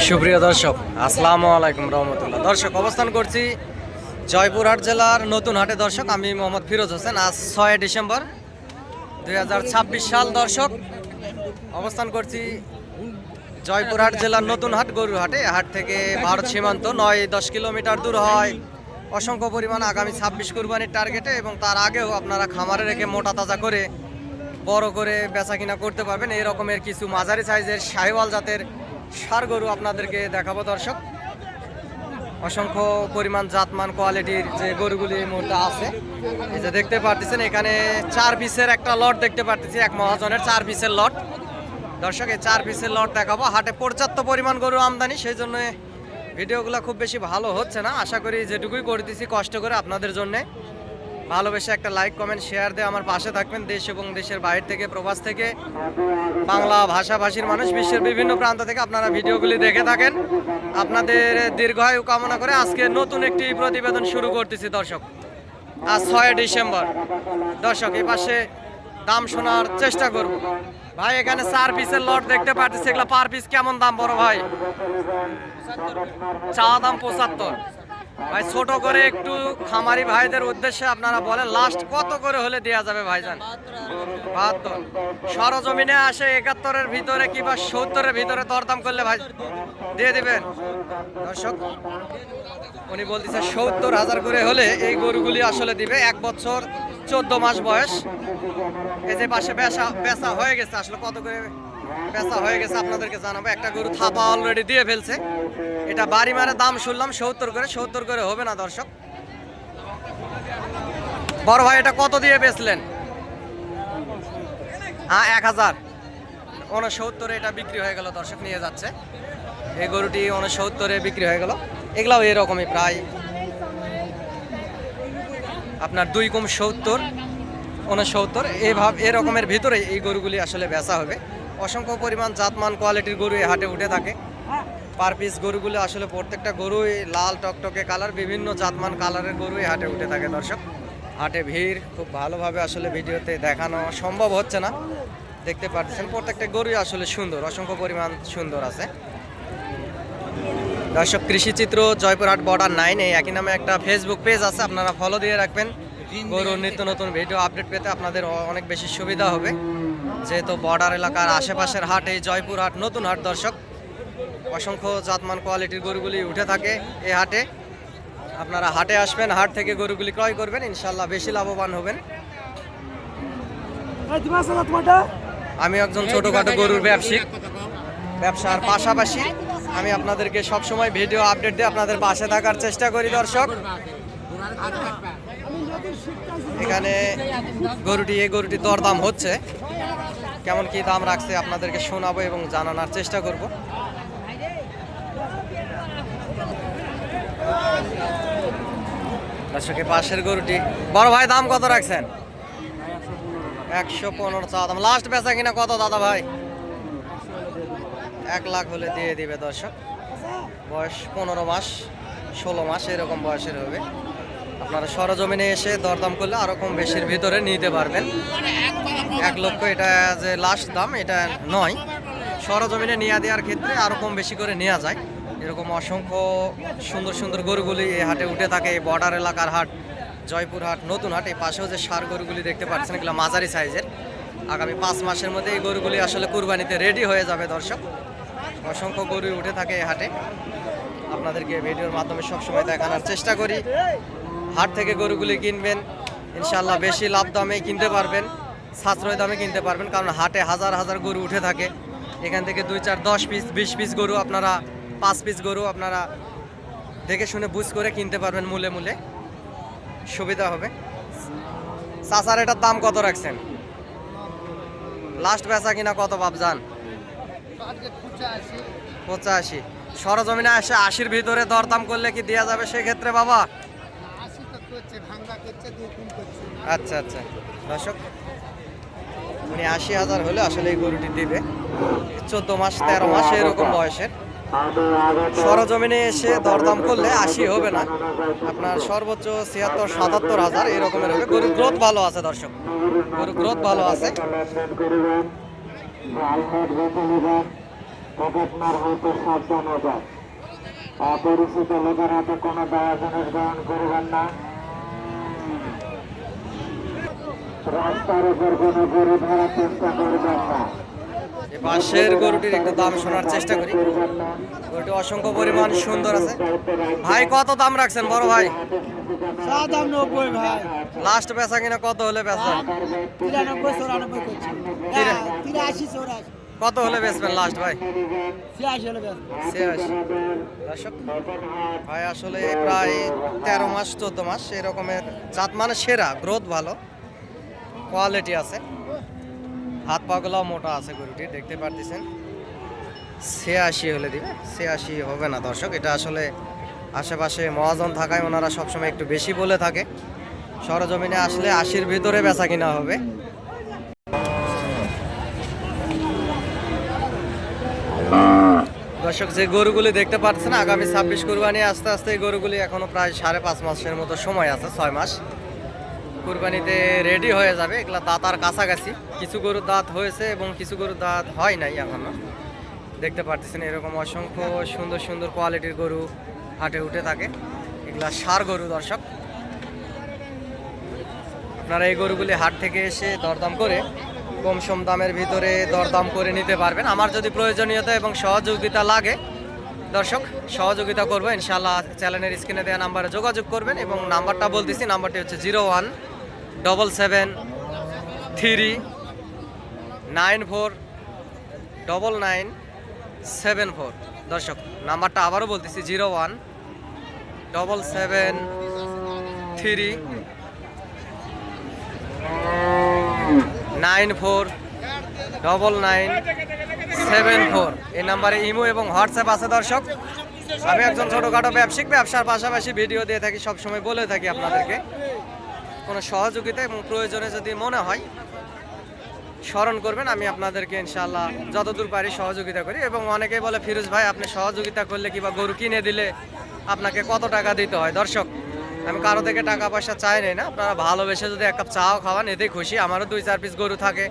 সুপ্রিয় দর্শক, আসসালামু আলাইকুম রহমতুল্লাহ। দর্শক, অবস্থান করছি জয়পুরহাট জেলার নতুন হাটে। দর্শক, আমি মোহাম্মদ ফিরোজ হোসেন। আজ 6 ডিসেম্বর 2026 সাল। দর্শক, অবস্থান করছি জয়পুরহাট জেলার নতুন হাট গরুর হাটে। হাট থেকে ভারত সীমান্ত 9-10 কিলোমিটার দূর হয়। অসংখ্য পরিমাণ আগামী 26 কুরবানির টার্গেটে এবং তার আগেও আপনারা খামারে রেখে মোটা তাজা করে বড় করে বেচা কিনা করতে পারবেন। এই রকমের কিছু মাঝারি সাইজের শাহিওয়াল জাতের ষাঁড় গরু আপনাদেরকে দেখাবো। দর্শক, অসংখ্য পরিমাণ জাতমান কোয়ালিটির যে গরুগুলি এই মুহূর্তে আছে, এই যে দেখতে পারতেছেন, এখানে 4 পিসের একটা লট দেখতে পারতেছি, এক মহাজনের 4 পিসের লট। দর্শক, এই 4 পিসের লট দেখাবো। হাটে পর্যাপ্ত পরিমাণ গরু আমদানি, সেই জন্য ভিডিওগুলো খুব বেশি ভালো হচ্ছে না। আশা করি যেটুকুই করতেছি কষ্ট করে আপনাদের জন্য। ভালোবেসে একটা লাইক কমেন্ট শেয়ার দিয়ে আমার পাশে থাকবেন। দেশ এবং দেশের বাইরে থেকে, প্রবাস থেকে, বাংলা ভাষাভাষীর মানুষ বিশ্বের বিভিন্ন প্রান্ত থেকে আপনারা ভিডিওগুলি দেখে থাকেন। আপনাদের দীর্ঘায়ু কামনা করে আজকে নতুন একটি প্রতিবেদন শুরু করতেছি। দর্শক, আজ 6 ডিসেম্বর। দর্শক, এই পাশে দাম শোনার চেষ্টা করব। ভাই, এখানে 4 পিসের লট দেখতে পাচ্ছি, এগুলো পার পিস কেমন দাম বড় ভাই? চা দাম 75। ভাই, ছোট করে একটু খামারি ভাইদের উদ্দেশ্যে আপনারা বলেন, লাস্ট কত করে হলে দেওয়া যাবে ভাইজান? 72। সরজমিনে আসে 71-এর ভিতরে কিংবা 70-এর ভিতরে দরদাম করলে ভাই দিয়ে দিবেন? দর্শক, উনি বলতেছে 70,000 করে হলে এই গরুগুলি আসলে দিবে। 1 বছর 14 মাস বয়স। এই যে পাশে বেচা হয়ে গেছে, আসলে কত করে বেচা হয়ে গেছে আপনাদেরকে জানাবো। একটা গরু থাপা অলরেডি দিয়ে ফেলছে। এটা বাড়ি মারে দাম শুনলাম 70 করে। 70 করে হবে না দর্শক। বড় ভাই, এটা কত দিয়ে বেচলেন? 1000। 69 এটা বিক্রি হয়ে গেল। দর্শক, নিয়ে যাচ্ছে এই গরুটি 69-এ বিক্রি হয়ে গেল। এগুলাও এরকমই প্রায় আপনার 2 কম 70, 69 এরকমের ভিতরে এই গরুগুলি আসলে বেচা হবে। অসংখ্য পরিমাণ জাতমান কোয়ালিটির গরু এই হাটে উঠে থাকে। পার পিস গরুগুলো আসলে প্রত্যেকটা গরুই লাল টকটকে কালার, বিভিন্ন জাতমান কালারের গরু এই হাটে উঠে থাকে। দর্শক, হাটে ভিড় খুব ভালোভাবে আসলে ভিডিওতে দেখানো সম্ভব হচ্ছে না। দেখতে পাচ্ছেন প্রত্যেকটা গরুই আসলে সুন্দর, অসংখ্য পরিমাণ সুন্দর আছে। দর্শক, কৃষিচিত্র জয়পুরহাট বর্ডার 9 এই একই নামে একটা ফেসবুক পেজ আছে, আপনারা ফলো দিয়ে রাখবেন। গরুর নিত্য নতুন ভিডিও আপডেট পেতে আপনাদের অনেক বেশি সুবিধা হবে, যেহেতু বর্ডার এলাকার আশেপাশের হাট এই জয়পুরহাট নতুন হাট। দর্শক, অসংখ্য জাতমান কোয়ালিটির গরুগুলি উঠে থাকে এই হাটে। আপনারা হাটে আসবেন, হাট থেকে গরুগুলি ক্রয় করবেন, ইনশাল্লাহ বেশি লাভবান হবেন। আমি একজন ছোটখাটো গরুর ব্যবসার পাশাপাশি আমি আপনাদেরকে সবসময় ভিডিও আপডেট দিয়ে আপনাদের পাশে থাকার চেষ্টা করি। দর্শক, এখানে এই গরুটি দরদাম হচ্ছে, কেমন কি দাম রাখছে আপনাদেরকে শোনাবো এবং জানানোর চেষ্টা করব। দর্শকের পাশের গরুটি, বড় ভাই, দাম কত রাখছেন? 115 চা দাম। লাস্ট বেচা কিনা কত দাদা ভাই? 1 লাখ হলে দিয়ে দিবে। দর্শক, বয়স 15 মাস 16 মাস এরকম বয়সের হবে। আপনারা সরজমিনে এসে দরদাম করলে আরো কম বেশির ভিতরে নিতে পারবেন। 1 লক্ষ এটা যে লাস্ট দাম এটা নয়, সরজমিনে নিয়ে দেওয়ার ক্ষেত্রে আরো কম বেশি করে নেওয়া যায়। এরকম অসংখ্য সুন্দর সুন্দর গরুগুলি এই হাটে উঠে থাকে। এই বর্ডার এলাকার হাট জয়পুরহাট নতুন হাট। এই পাশেও যে ষাঁড় গরুগুলি দেখতে পাচ্ছেন, এগুলো মাঝারি সাইজের। আগামী 5 মাসের মধ্যে এই গরুগুলি আসলে কুরবানিতে রেডি হয়ে যাবে। দর্শক, অসংখ্য গরু উঠে থাকে এই হাটে, আপনাদেরকে ভিডিওর মাধ্যমে সবসময় দেখানোর চেষ্টা করি। হাট থেকে গরুগুলি কিনবেন, ইনশাল্লাহ বেশি লাভ দামে কিনতে পারবেন, সাশ্রয় দামে কিনতে পারবেন। কারণ হাটে হাজার হাজার গরু উঠে থাকে। এখান থেকে 2, 4, 10 পিস 20 পিস গরু আপনারা 5 পিস গরু আপনারা দেখে শুনে বুঝ করে কিনতে পারবেন। মূলে সুবিধা হবে। চাচার এটার দাম কত রাখছেন? লাস্ট বেচা কিনা কত ভাবজান? 85। সরজমিনে আসে 80-র ভিতরে দরদাম করলে কি দেওয়া যাবে সেক্ষেত্রে বাবা? আচ্ছা। দর্শক, উনি 80,000 হলে আসলে এই গরুটি দিবে। 14 মাস 13 মাস এরকম বয়সের। সরজমিনে এসে দরদাম করলে 80 হবে না, আপনার সর্বোচ্চ 76-77,000 এরকমের হবে। গরুর গ্রোথ ভালো আছে। দর্শক, গরুর গ্রোথ ভালো আছে। পকেটমার হয়তো সাবধান হবে। অপরিচিত লোকের হাতে কোনো দয়া জিনিস গ্রহণ করবেন না। রাস্তার উপর কোনো গরু ধরার চেষ্টা করবেন না। পাশের গরুটির একটু দাম শোনার চেষ্টা করি। গরুটি অসংখ্য পরিমাণ সুন্দর আছে। ভাই কত দাম রাখছেন বড় ভাই? দাম 90 ভাই। লাস্ট বেচা কিনা কত হলে বেচবেন? 93 94 করছি। 83 84 কত হলে বেচবেন লাস্ট ভাই? 86 হলো ব্যাস। 86। দর্শক ভাই আসলে প্রায় 13 মাস 14 মাস এরকমের জাত, মানে সেরা, গ্রোথ ভালো, কোয়ালিটি আছে, হাত পাগুলাও মোটা আছে গরুটি, দেখতে পারতেছেন। 86 হলে দিবে, 86 হবে না দর্শক। এটা আসলে আশেপাশে মহাজন থাকায় ওনারা সবসময় একটু বেশি বলে থাকে। সরজমিনে আসলে 80-র ভিতরে বেচা কিনা হবে। দর্শক যে গরুগুলি দেখতে পাচ্ছেন আগামী 26 কুরবানি, আস্তে আস্তে এই গরুগুলি এখনো প্রায় 5.5 মাসের মতো সময় আছে, 6 মাস কুরবানিতে রেডি হয়ে যাবে। এগুলা দাঁতার কাছাকাছি, কিছু গরুর দাঁত হয়েছে এবং কিছু গরুর দাঁত হয় নাই এখনো। দেখতে পাচ্ছেন এরকম অসংখ্য সুন্দর সুন্দর কোয়ালিটির গরু হাটে উঠে থাকে। এগুলা ষাঁড় গরু দর্শক। আপনারা এই গরুগুলি হাট থেকে এসে দরদাম করে কম সম দামের ভিতরে দরদাম করে নিতে পারবেন। আমার যদি প্রয়োজনীয়তা এবং সহযোগিতা লাগে দর্শক, সহযোগিতা করবো ইনশাআল্লাহ। চ্যানেলের স্ক্রিনে দেওয়া নাম্বারে যোগাযোগ করবেন এবং নাম্বারটা বলতেছি, নাম্বারটি হচ্ছে 017739499974। দর্শক নাম্বারটা আবারও বলতেছি 017739499974। এই নাম্বারে ইমো এবং হোয়াটসঅ্যাপ আছে দর্শক। আমি একজন ছোটোখাটো ব্যবসায়িক, ব্যবসার পাশাপাশি ভিডিও দিয়ে থাকি, সবসময় বলে থাকি আপনাদেরকে কোনো সহযোগিতা এবং প্রয়োজনে যদি মনে হয় স্মরণ করবেন, আমি আপনাদেরকে ইনশাআল্লাহ যতদূর পারি সহযোগিতা করি। এবং অনেকেই বলে ফিরোজ ভাই আপনি সহযোগিতা করলে কিংবা গরু কিনে দিলে আপনাকে কত টাকা দিতে হয়? দর্শক আমি কারো থেকে টাকা পয়সা চাই না, আপনারা ভালোবেসে যদি এক কাপ চাও খাওয়ান এতেই খুশি। আমারও 2-4 পিস গরু থাকে,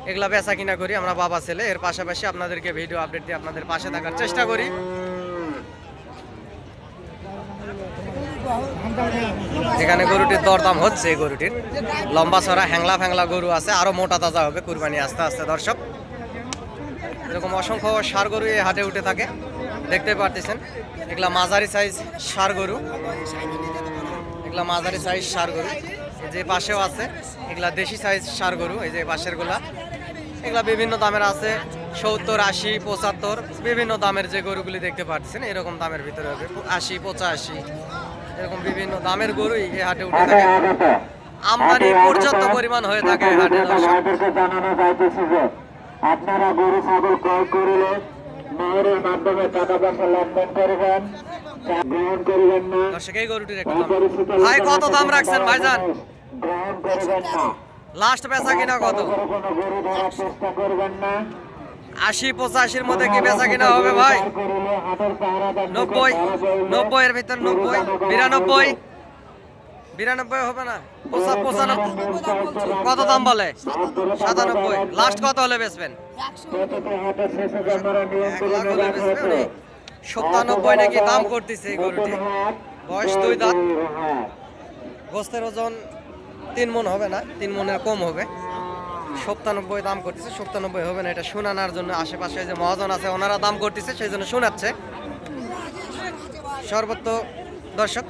এগুলা বেচা কিনা করি আমরা বাবা ছেলে। এর পাশাপাশি আপনাদেরকে ভিডিও আপডেট দিয়ে আপনাদের পাশে থাকার চেষ্টা করি। যেখানে গরুটির দরদাম হচ্ছে, এই গরুটির লম্বা চড়া হ্যাংলা ফ্যাংলা গরু আছে, আরো মোটা তাজা হবে কুরবানি আস্তে আস্তে দর্শক। এরকম অসংখ্য ষাঁড় গরু এই হাটে উঠে থাকে, দেখতে পারতেছেন। এগুলা মাঝারি সাইজ ষাঁড় গরু, এগুলা মাঝারি সাইজ ষাঁড় গরু। যে পাশেও আছে এগুলা দেশি সাইজ ষাঁড় গরু, এই যে পাশের গুলা। এগুলা বিভিন্ন দামের আছে, 70, 80, 75 বিভিন্ন দামের যে গরুগুলি দেখতে পাচ্ছেন এরকম দামের ভিতরে হবে। 80, 85 এরকম বিভিন্ন দামের গরুই এই হাটে উঠে থাকে। আমদানি পর্যাপ্ত পরিমাণ হয়ে থাকে এই হাটে দর্শক। জানানো যাইতেছে যে আপনারা গরু ছাগল ক্রয় করিলে মেয়রের মাধ্যমে টাকা পয়সা লেনদেন করবেন, গ্রহণ করবেন না। দর্শক এই গরুটির একটু দাম ভাই কত দাম রাখছেন ভাইজান? গ্রহণ করবেন না। লাস্ট বেচা কিনা কত? কোনো গরু ধরার চেষ্টা করবেন না। 80-85-র মধ্যে কি বেচা কিনা হবে ভাই? করিলে হাটের পাহারাদার 90 এর ভিতর 90, 92 92 হবে না? 95 কত দাম বলে? 97। লাস্ট কত হলে বেচবেন? 97 নাকি দাম করতেছে এই গরুটি। বয়স 2 দাঁত, গোস্তের ওজন 3 মণ হবে না, 3 মণের কম হবে। 97 দাম করতেছে, 97 হবে না। এটা শোনানোর জন্য আশেপাশে যে মহাজন আছে ওনারা দাম করতেছে, সেই জন্য শোনাচ্ছে। সর্বোচ্চ দর্শক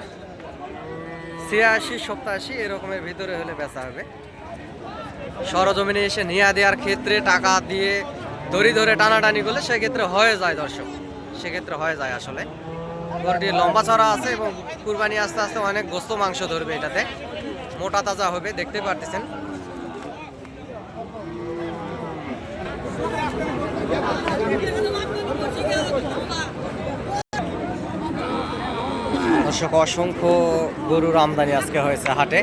86-87 এরকমের ভিতরে হলে বেচা হবে। সরজমিনে এসে নিয়ে দেওয়ার ক্ষেত্রে টাকা দিয়ে দড়ি ধরে টানাটানি করলে সেক্ষেত্রে হয়ে যায় দর্শক, সেক্ষেত্রে হয়ে যায়। আসলে গরুটি লম্বা চড়া আছে এবং কুরবানি আস্তে আস্তে অনেক গোস্ত মাংস ধরবে, এটাতে মোটা তাজা হবে, দেখতে পারতেছেন। দর্শক অসংখ্য গরুর আমদানি আজকে হয়েছে হাটে।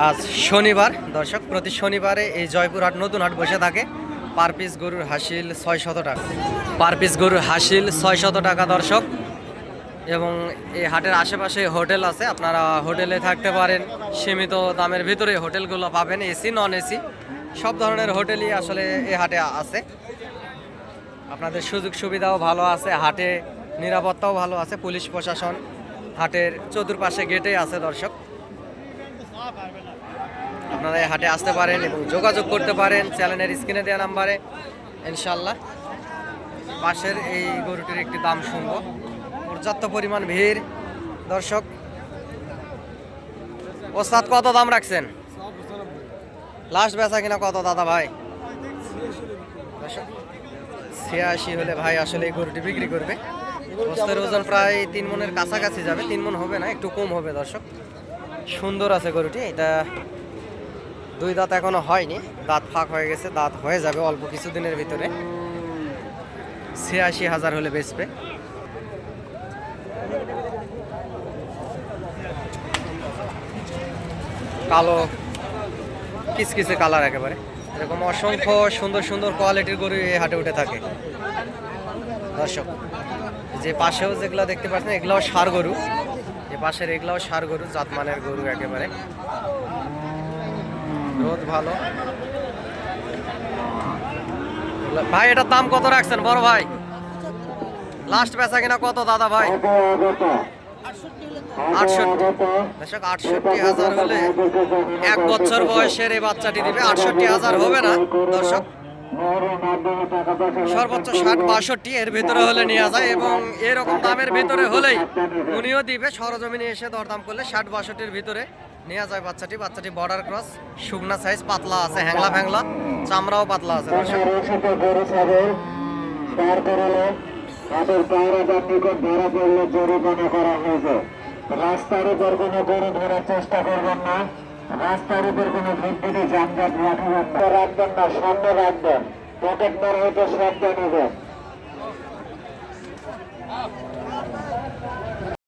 আজ শনিবার দর্শক, প্রতি শনিবারে এই জয়পুর হাট নতুন হাট বসে থাকে। পার পিস গরুর হাসিল 600 টাকা, পার পিস গরুর হাসিল 600 টাকা দর্শক। এবং এই হাটের আশেপাশে হোটেল আছে, আপনারা হোটেলে থাকতে পারেন। সীমিত দামের ভিতরে হোটেলগুলো পাবেন, এসি নন এসি সব ধরনের হোটেলই আসলে এই হাটে আছে। আপনাদের সুযোগ সুবিধাও ভালো আছে, হাটে নিরাপত্তাও ভালো আছে, পুলিশ প্রশাসন হাটের চতুর্পাশে গেটে আছে দর্শক। আপনারা এই হাটে আসতে পারেন এবং যোগাযোগ করতে পারেন চ্যানেলের স্ক্রিনে দেওয়া নাম্বারে ইনশাল্লাহ। পাশের এই গরুটির একটি দাম শুনবো। পর্যাপ্ত পরিমাণ ভিড় দর্শক। ওস্তাদ কত দাম রাখছেন? লাস্ট বেচা কিনা কত দাদা ভাই? 86 হলে ভাই আসলে এই গরুটি বিক্রি করবে। বস্তার ওজন প্রায় 3 মনের কাছাকাছি যাবে, 3 মন হবে না, একটু কম হবে দর্শক। সুন্দর আছে গরুটি। এটা 2 দাঁত এখনো হয়নি, দাঁত ফাঁক হয়ে গেছে, দাঁত হয়ে যাবে অল্প কিছুদিনের ভিতরে। 86,000 হলে বেচবে। কালো কিসকিসে কালার একেবারে। এরকম অসংখ্য সুন্দর সুন্দর কোয়ালিটির গরু এই হাটে উঠে থাকে দর্শক। যে পাশেও যেগুলো দেখতে পাচ্ছেন এগুলাও ষাঁড় গরু, যে পাশের এগুলাও ষাঁড় গরু, জাতমানের গরু একেবারে। রোদ ভালো। ভাই এটার দাম কত রাখছেন বড় ভাই? লাস্ট বেচা কিনা কত দাদা ভাই? 68 দর্শক, 68,000 হলে 1 বছর বয়সের এই বাচ্চাটি দিবে। 68,000 হবে না দর্শক, সর্বোচ্চ 60-62 এর ভিতরে হলে নেওয়া যায় এবং এরকম দামের ভিতরে হলেই উনিও দিবে। সরজমিনে এসে দরদাম করলে 60-62-এর ভিতরে নেওয়া যায় বাচ্চাটি। বাচ্চাটি বর্ডার ক্রস, শুকনা সাইজ, পাতলা আছে, হ্যাংলা ফ্যাংলা, চামড়াও পাতলা আছে দর্শক। রাস্তার উপর কোনো গরু ধরার চেষ্টা করবেন না, রাস্তার উপর কোনো বিদ্যুৎ যানজট রাখবেন না, সামনে রাখবেন, পকেট মার হয়তো শব্দ নেবেন।